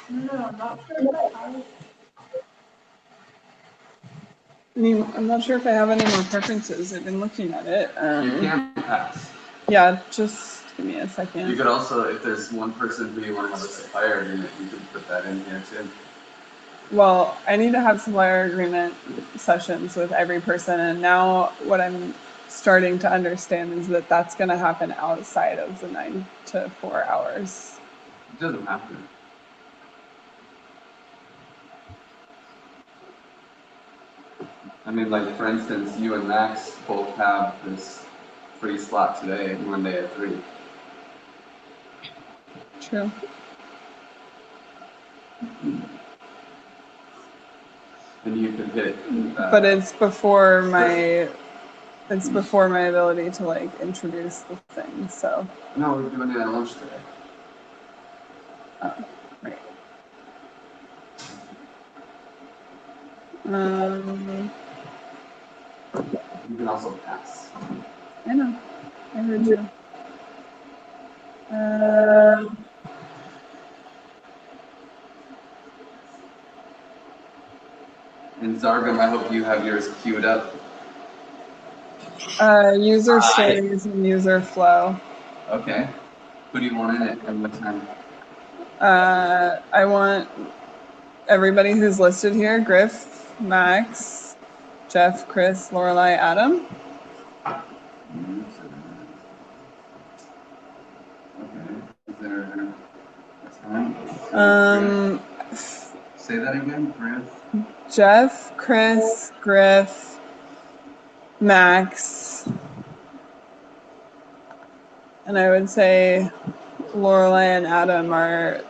I'm not sure if I have. I'm not sure if I have any more preferences. I've been looking at it. You can pass. Yeah, just give me a second. You could also, if there's one person who you want to have a supplier agreement, you could put that in here too. Well, I need to have supplier agreement sessions with every person, and now what I'm starting to understand is that that's going to happen outside of the 9 to 4 hours. It doesn't have to. I mean, like, for instance, you and Max both have this free slot today, Monday at 3. True. And you could hit. But it's before my ability to like introduce the thing. So. No, we're doing it at lunch today. Oh, right. You can also pass. I know. I heard you. And Zargam, I hope you have yours queued up. User stories and user flow. Okay. Who do you want in it and what time? I want everybody who's listed here: Griff, Max, Jeff, Chris, Lorelei, Adam. Okay. Is there a time? Say that again, Griff. Jeff, Chris, Griff, Max, and I would say Lorelei and Adam are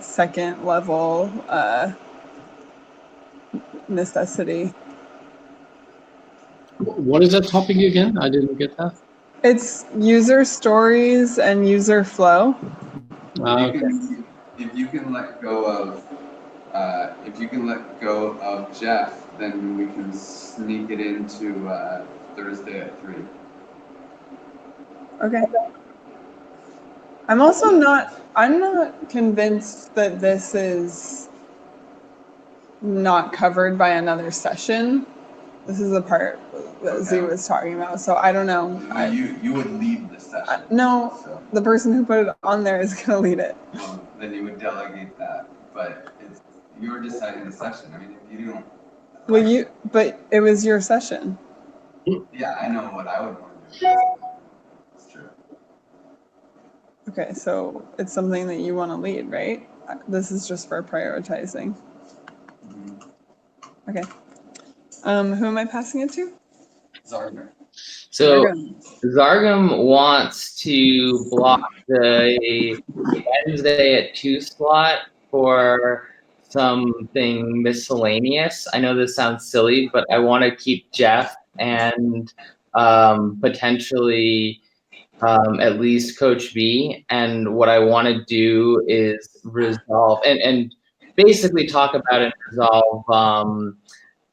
second level necessity. What is that topic again? I didn't get that. It's user stories and user flow. If you can let go of Jeff, then we can sneak it into Thursday at 3. Okay. I'm not convinced that this is not covered by another session. This is the part that Z was talking about, so I don't know. You would lead the session. No, so. The person who put it on there is going to lead it. Well, then you would delegate that, but you're deciding the session. I mean, if you don't. Well, but it was your session. Yeah, I know what I would want to do. It's true. Okay, so it's something that you want to lead, right? This is just for prioritizing. Mm-hmm. Okay. Who am I passing it to? Zargam. So Zargam wants to block the Wednesday at 2 slot for something miscellaneous. I know this sounds silly, but I want to keep Jeff and potentially at least Coach B. And what I want to do is resolve and basically talk about and resolve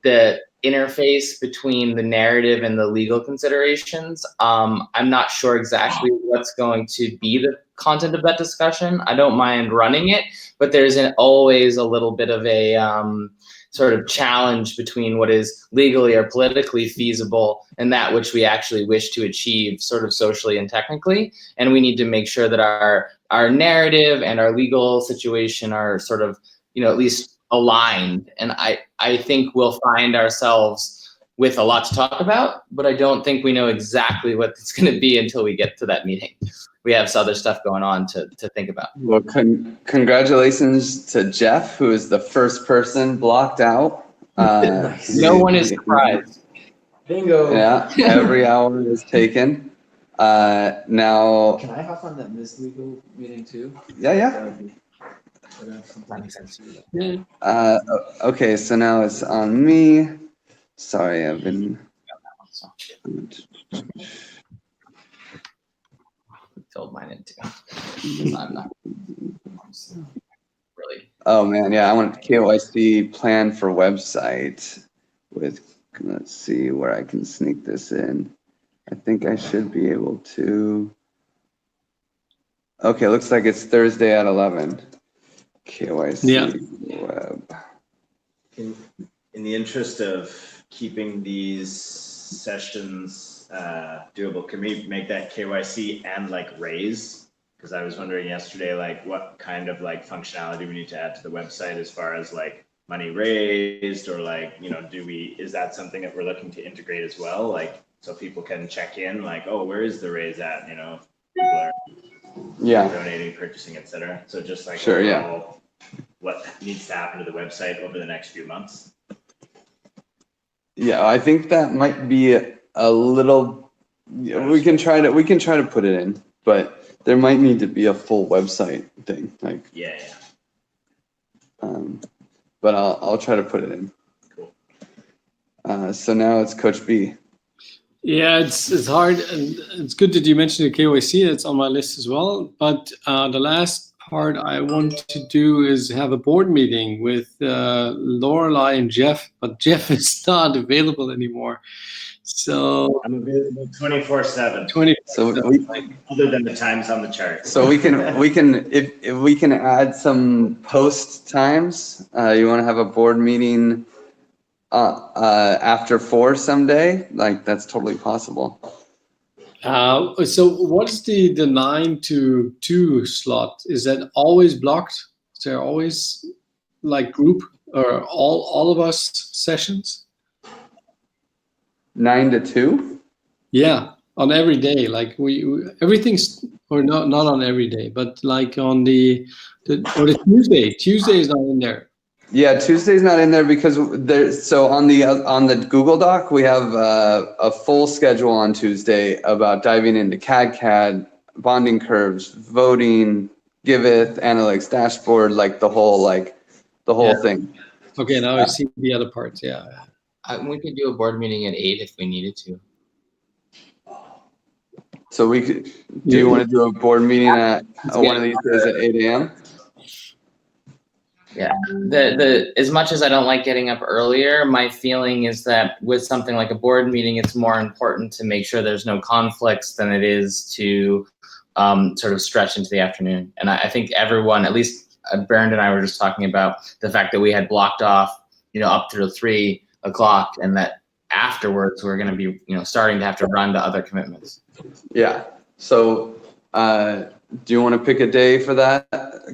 the interface between the narrative and the legal considerations. I'm not sure exactly what's going to be the content of that discussion. I don't mind running it, but there's always a little bit of a sort of challenge between what is legally or politically feasible and that which we actually wish to achieve sort of socially and technically. And we need to make sure that our narrative and our legal situation are sort of, at least aligned. And I think we'll find ourselves with a lot to talk about, but I don't think we know exactly what it's going to be until we get to that meeting. We have some other stuff going on to think about. Well, congratulations to Jeff, who is the first person blocked out. No one is surprised. Bingo. Yeah, every hour is taken. Now. Can I hop on that Miss Legal meeting too? Yeah. That makes sense to you. Okay, so now it's on me. Sorry, I've been. Filled mine in too. I'm not really. Oh man, yeah, I want KYC plan for website with. Let's see where I can sneak this in. I think I should be able to. Okay, looks like it's Thursday at 11. KYC web. In the interest of keeping these sessions doable, can we make that KYC and like raise? Because I was wondering yesterday, like what kind of like functionality we need to add to the website as far as like money raised or like, is that something that we're looking to integrate as well? Like so people can check in like, oh, where is the raise at? You know, people are donating, purchasing, etc. So just like Sure, overall, what needs to happen to the website over the next few months? Yeah, I think that might be a little. We can try to put it in, but there might need to be a full website thing. Like Yeah. But I'll try to put it in. Cool. So now it's Coach B. Yeah, it's hard, and it's good that you mentioned the KYC. That's on my list as well. But the last part I want to do is have a board meeting with Lorelai and Jeff, but Jeff is not available anymore. So I'm available 24/7. 20. So Other than the times on the chart. So we can if we can add some post times. You want to have a board meeting after 4 someday? Like that's totally possible. So what's the 9 to 2 slot? Is that always blocked? Is there always like group or all of us sessions? 9 to 2? Yeah, on every day. Like we everything's, or not on every day, but like on the Tuesday. Tuesday is not in there. Yeah, Tuesday's not in there because there's so on the Google Doc we have a full schedule on Tuesday about diving into CAD, bonding curves, voting, Giveth, analytics dashboard, like the whole thing. Okay, now I see the other parts. Yeah. We could do a board meeting at 8 if we needed to. So we could. Do you want to do a board meeting at one of these days at 8 a.m.? Yeah, the as much as I don't like getting up earlier, my feeling is that with something like a board meeting, it's more important to make sure there's no conflicts than it is to sort of stretch into the afternoon. And I think everyone, at least Bernd and I were just talking about the fact that we had blocked off, up through 3 o'clock, and that afterwards we're going to be, starting to have to run to other commitments. Yeah. So, do you want to pick a day for that,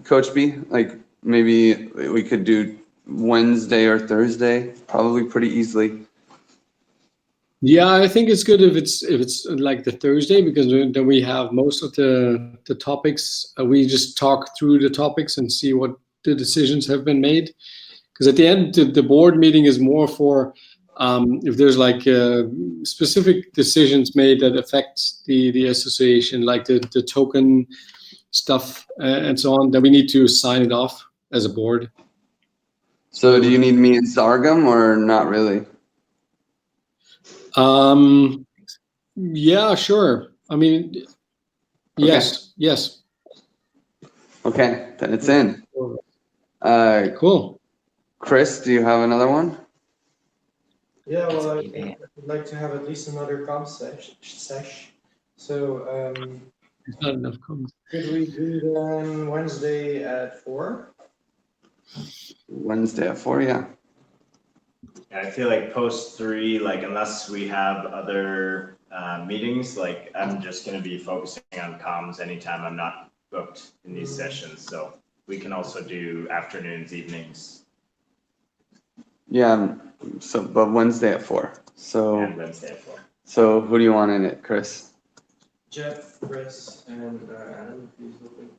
Coach B? Like maybe we could do Wednesday or Thursday, probably pretty easily. Yeah, I think it's good if it's like the Thursday, because then we have most of the topics. We just talk through the topics and see what the decisions have been made. Because at the end, the board meeting is more for if there's like specific decisions made that affect the association, like the token stuff and so on, then we need to sign it off as a board. So do you need me in Sargum or not really? Yeah, sure. I mean, yes. Okay, then it's in. Cool. Chris, do you have another one? Yeah, well, I'd like to have at least another comms sesh. So, there's not enough comms. Could we do then Wednesday at 4? Wednesday at 4, yeah. I feel like post 3, like unless we have other meetings, like I'm just going to be focusing on comms anytime I'm not booked in these sessions. So we can also do afternoons, evenings. Yeah. So, but Wednesday at 4. So. And Wednesday at 4. So who do you want in it, Chris? Jeff, Chris, and Adam, if he's looking.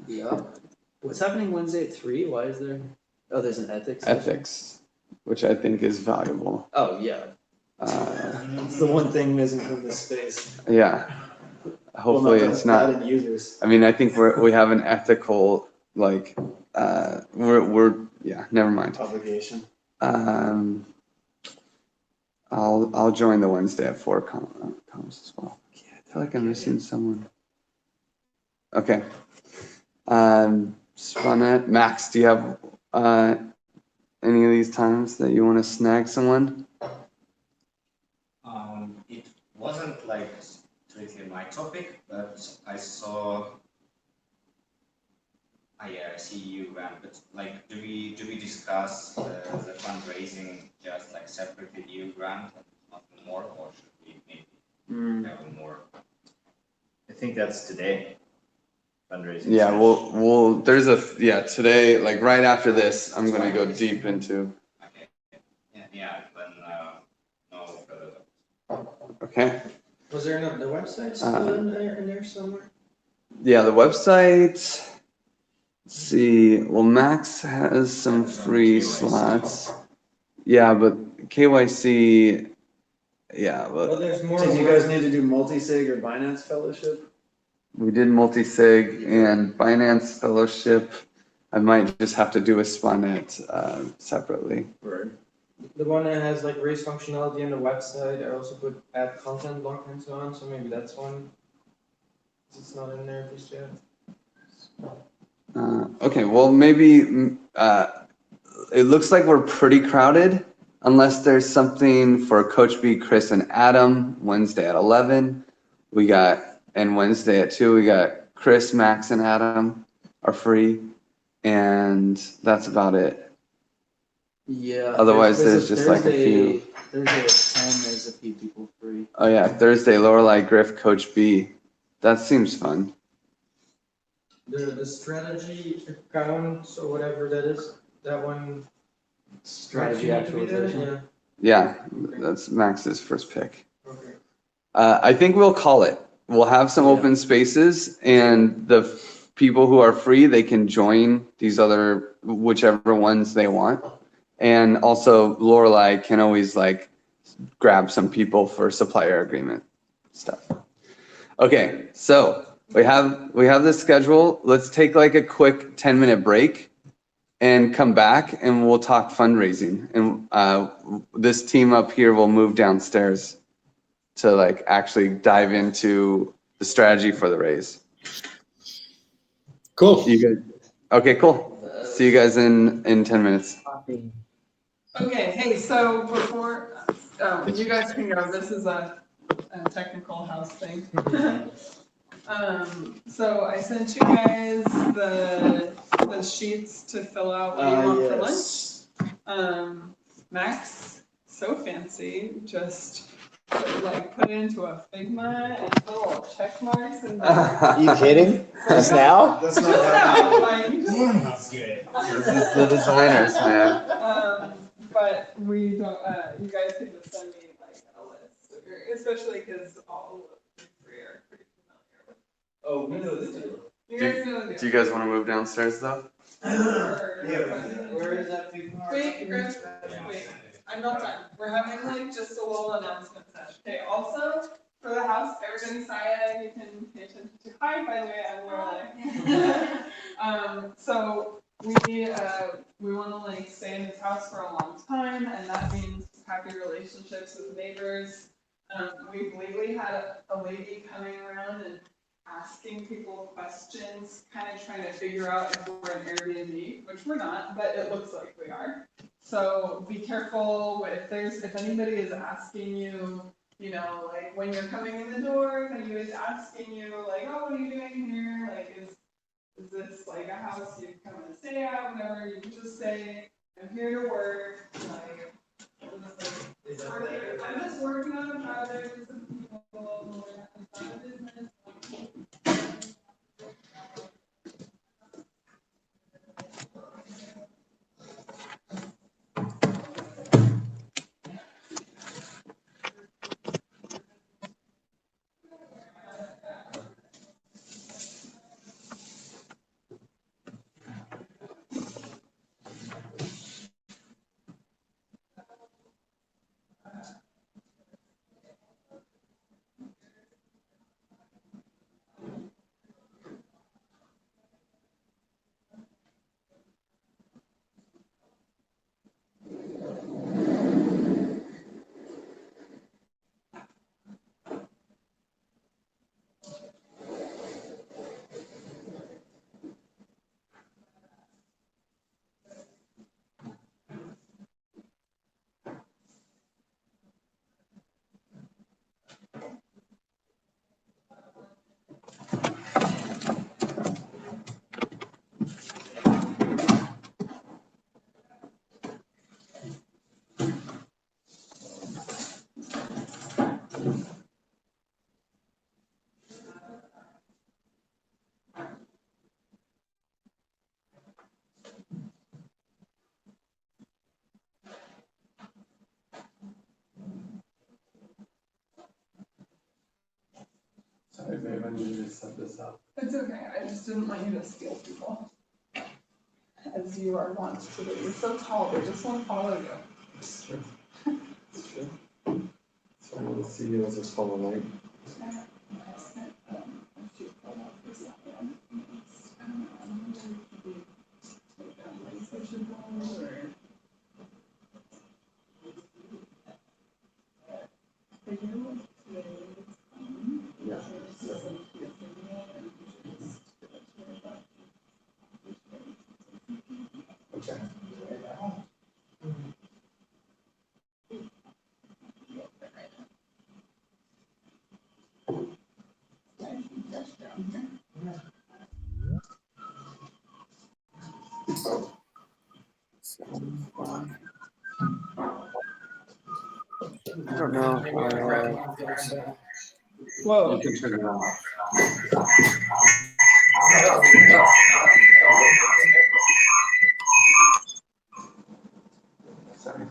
Yeah. What's happening Wednesday at 3? Why is there? Oh, there's an ethics. Ethics, which I think is valuable. Oh yeah. It's the one thing missing from this space. Yeah. Hopefully it's not. Users. I mean, I think we have an ethical like we're yeah. Never mind. Obligation. I'll join the Wednesday at 4 comms as well. Yeah, I feel like I'm missing someone. Okay. Spunnet, Max, do you have any of these times that you want to snag someone? It wasn't like strictly my topic, but I saw. I see you, Van. But like, do we discuss the fundraising just like separate with you, Grant, and nothing more, or should we maybe have more? I think that's today. Fundraising. Yeah, we'll there's today, like right after this, I'm gonna go deep into. Okay. Yeah, then no Okay. Was there the website still in there somewhere? Yeah, the website. Let's see. Well, Max has some free slots. Yeah, but KYC. Yeah, Well, but there's more. Did you guys need to do multi-sig or Binance fellowship? we did multi-sig and Binance Fellowship. I might just have to do a Spunnet separately. Right. The one that has like race functionality on the website. I also put add content block and so on. So maybe that's one. It's not in there just yet. Okay, well, maybe it looks like we're pretty crowded unless there's something for Coach B, Chris, and Adam Wednesday at 11. And Wednesday at 2, we got Chris, Max, and Adam are free. And that's about it. Yeah. Otherwise, there's just like a few. Thursday at 10, there's a few people free. Oh, yeah, Thursday, Lorelei, Griff, Coach B. That seems fun. The strategy accounts or whatever that is, that one. Strategy Max, you need to be there? actualization. Yeah, that's Max's first pick. Okay. I think we'll call it. We'll have some open spaces, and the people who are free, they can join these other, whichever ones they want. And also Lorelei can always like grab some people for supplier agreement stuff. Okay, so we have this schedule. Let's take like a quick 10-minute break and come back and we'll talk fundraising. And this team up here will move downstairs to like actually dive into the strategy for the raise. Cool. You good? Okay, cool. See you guys in 10 minutes. Okay, hey, so before, you guys can go, this is a technical house thing. So I sent you guys the sheets to fill out what you want for lunch. Max, so fancy, just put it into a Figma and put little check marks and. Are you kidding? Just now? That's not happening. That's good. This is the designers, man. But we don't, you guys can just send me like a list, especially because all of the three are pretty familiar with. Oh, we know this too. You guys know the. Do you guys want to move downstairs though? Where is that big mark? Wait, Chris, wait, I'm not done. We're having like just a little announcement session. Okay, also for the house, everybody Saya, you can pay attention to. Hi, by the way, I'm Lorelei. So we want to like stay in this house for a long time, and that means happy relationships with neighbors. We've lately had a lady coming around and asking people questions, kind of trying to figure out if we're an Airbnb, which we're not, but it looks like we are. So be careful if anybody is asking you, like when you're coming in the door, if anybody is asking you, like, oh, what are you doing here? Like, is this like a house you come and stay at? Whatever, you can just say, I'm here to work. Like, I'm just working on a project with some people. It's not a business. when you set this up. It's okay. I just didn't want you to steal people, as you are wont to do. You're so tall; they just won't follow you. It's true. It's true. So I want to see you as a solo light. Okay. I don't know. Whoa. You can turn it off. Sorry.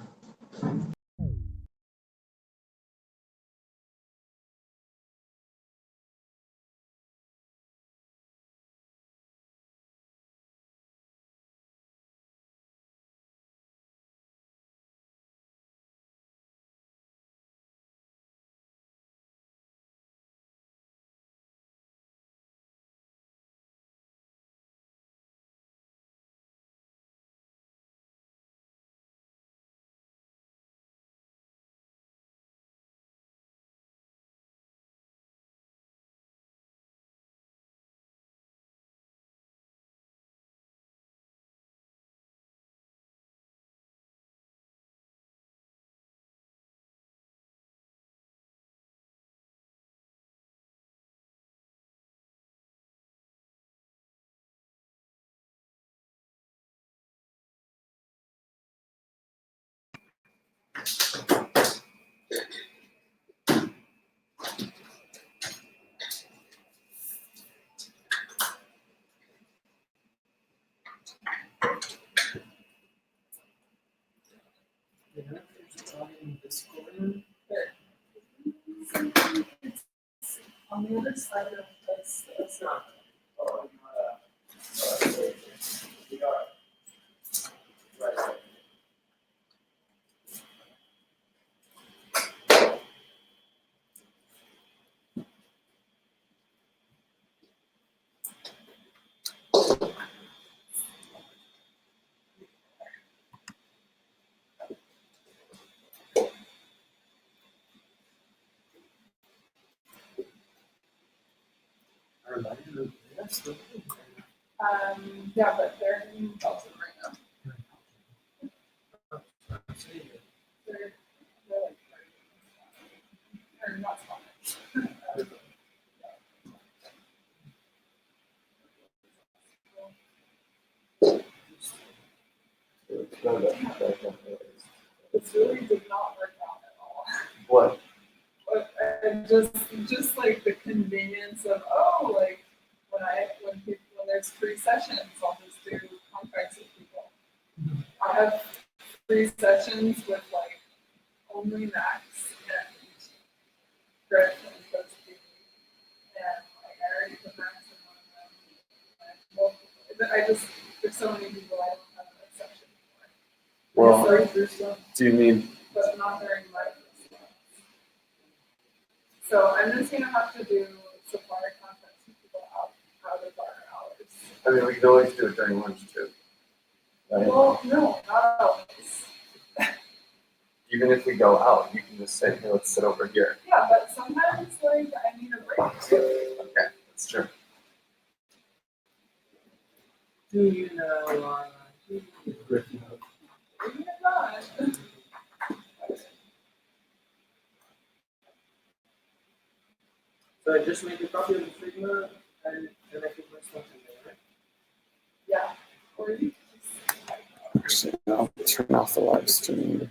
On the other side of this, it's not. Yeah, but they're in Belgium right now. They're like, they're not Spanish. This really did not work out at all. What? But just like the convenience of like when there's free sessions, I'll just do contracts with people. I have free sessions with like only Max and Griff and Coach B, and like I already put Max in one of them. And there's so many people I don't have an exception for. Well, Sorry for stuff, do you need? but not during life stuff. So I'm just gonna have to do supplier contracts with people out of our hours. I mean, we can always do it during lunch too. Right? Well, no, not always. Even if we go out, you can just say, hey, let's sit over here. Yeah, but sometimes like I need a break too. Okay, that's true. Do you know? Griffin. Even if not. So I just make a copy of the Figma and I put my stuff in there, right? Yeah. Or you Actually, I'll turn off the live stream.